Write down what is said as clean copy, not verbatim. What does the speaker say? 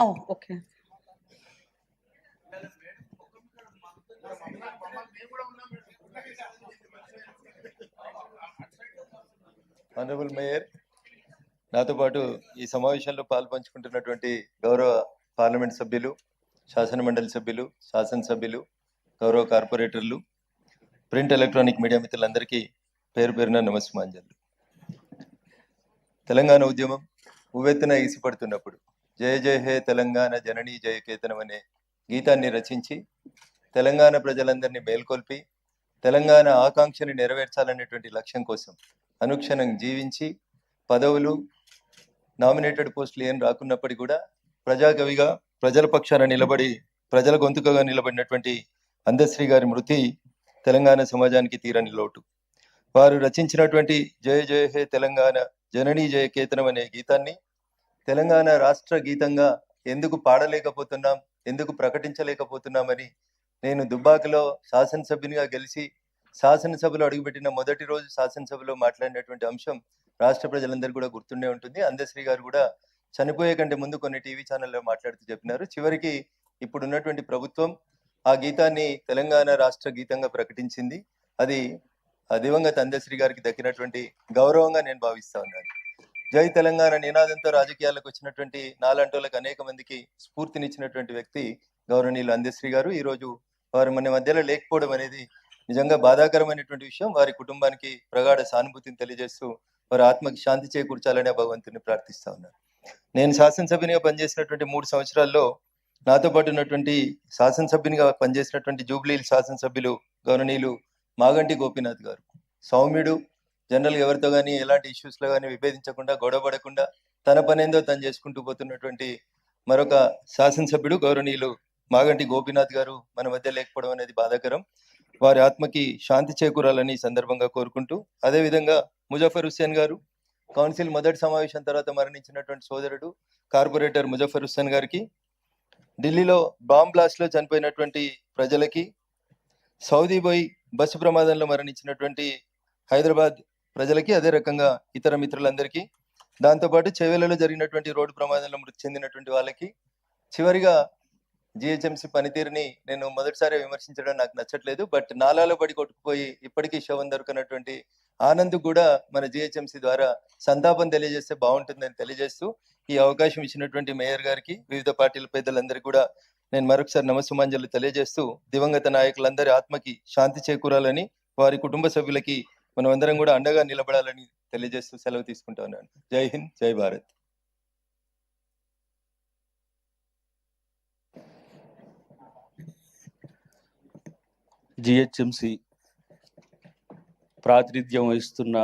Okay. Honourable mayor, నాతో పాటు ఈ సమావేశంలో పాల్పంచుకుంటున్నటువంటి గౌరవ పార్లమెంట్ సభ్యులు, శాసన మండలి సభ్యులు, శాసనసభ్యులు, గౌరవ కార్పొరేటర్లు, ప్రింట్ ఎలక్ట్రానిక్ మీడియా మిత్రులందరికీ పేరు పేరున నమస్మాంజలు. తెలంగాణ ఉద్యమం ఉవ్వెత్తున ఈసిపడుతున్నప్పుడు జయ జయ హే తెలంగాణ జననీ జయకేతనం అనే గీతాన్ని రచించి తెలంగాణ ప్రజలందరినీ మేల్కొల్పి తెలంగాణ ఆకాంక్షని నెరవేర్చాలనేటువంటి లక్ష్యం కోసం అనుక్షణం జీవించి పదవులు నామినేటెడ్ పోస్టులు ఏం రాకున్నప్పటికీ కూడా ప్రజాకవిగా ప్రజల పక్షాన నిలబడి ప్రజల గొంతుకగా నిలబడినటువంటి అందశ్రీ గారి మృతి తెలంగాణ సమాజానికి తీరని లోటు. వారు రచించినటువంటి జయ జయ హే తెలంగాణ జననీ జయకేతనం అనే గీతాన్ని తెలంగాణ రాష్ట్ర గీతంగా ఎందుకు పాడలేకపోతున్నాం, ఎందుకు ప్రకటించలేకపోతున్నామని నేను దుబ్బాకలో శాసనసభ్యునిగా గెలిచి శాసనసభలో అడుగుపెట్టిన మొదటి రోజు శాసనసభలో మాట్లాడినటువంటి అంశం రాష్ట్ర ప్రజలందరూ కూడా గుర్తుండే ఉంటుంది. అందశ్రీ గారు కూడా చనిపోయే కంటే ముందు కొన్ని టీవీ ఛానల్లో మాట్లాడుతూ చెప్పినారు. చివరికి ఇప్పుడున్నటువంటి ప్రభుత్వం ఆ గీతాన్ని తెలంగాణ రాష్ట్ర గీతంగా ప్రకటించింది. అది దివంగత అందశ్రీ గారికి దక్కినటువంటి గౌరవంగా నేను భావిస్తా ఉన్నాను. జై తెలంగాణ నినాదంతో రాజకీయాలకు వచ్చినటువంటి నాలంటోలకు అనేక మందికి స్ఫూర్తినిచ్చినటువంటి వ్యక్తి గౌరవనీయులు అందశ్రీ గారు. ఈరోజు వారు మన మధ్యలో లేకపోవడం అనేది నిజంగా బాధాకరమైనటువంటి విషయం. వారి కుటుంబానికి ప్రగాఢ సానుభూతిని తెలియజేస్తూ వారి ఆత్మకి శాంతి చేకూర్చాలని భగవంతుని ప్రార్థిస్తా ఉన్నాను. నేను శాసనసభ్యునిగా పనిచేసినటువంటి 3 సంవత్సరాల్లో నాతో పాటు ఉన్నటువంటి శాసనసభ్యునిగా పనిచేసినటువంటి జూబ్లీ శాసనసభ్యులు గౌరవనీయులు మాగంటి గోపీనాథ్ గారు సౌమ్యుడు, జనరల్గా ఎవరితో కానీ ఎలాంటి ఇష్యూస్లో కానీ విభేదించకుండా గొడవపడకుండా తన పనేందో తను చేసుకుంటూ పోతున్నటువంటి మరొక శాసనసభ్యుడు గౌరవనీయులు మాగంటి గోపీనాథ్ గారు మన మధ్య లేకపోవడం అనేది బాధాకరం. వారి ఆత్మకి శాంతి చేకూరాలని సందర్భంగా కోరుకుంటూ, అదేవిధంగా ముజఫర్ హుస్సేన్ గారు కౌన్సిల్ మొదటి సమావేశం తర్వాత మరణించినటువంటి సోదరుడు కార్పొరేటర్ ముజఫర్ హుస్సేన్ గారికి, ఢిల్లీలో బాంబ్ బ్లాస్ట్ లో చనిపోయినటువంటి ప్రజలకి, సౌదీ పోయి బస్సు ప్రమాదంలో మరణించినటువంటి హైదరాబాద్ ప్రజలకి, అదే రకంగా ఇతర మిత్రులందరికీ, దాంతోపాటు చెవెలలో జరిగినటువంటి రోడ్డు ప్రమాదంలో మృతి చెందినటువంటి వాళ్ళకి, చివరిగా జిహెచ్ఎంసీ పనితీరుని నేను మొదటిసారి విమర్శించడం నాకు నచ్చట్లేదు. బట్ నాలాలో పడి కొట్టుకుపోయి ఇప్పటికీ శవం దొరకనటువంటి ఆనంద్ కూడా మన జిహెచ్ఎంసీ ద్వారా సంతాపం తెలియజేస్తే బాగుంటుందని తెలియజేస్తూ ఈ అవకాశం ఇచ్చినటువంటి మేయర్ గారికి, వివిధ పార్టీల పెద్దలందరికీ కూడా నేను మరొకసారి నమస్సుమాంజలు తెలియజేస్తూ దివంగత నాయకులందరి ఆత్మకి శాంతి చేకూరాలని, వారి కుటుంబ సభ్యులకి మనమందరం కూడా అండగా నిలబడాలని తెలియజేస్తూ సెలవు తీసుకుంటా ఉన్నాను. జై హింద్, జై భారత్. జిహెచ్ఎంసి ప్రాతినిధ్యం వహిస్తున్న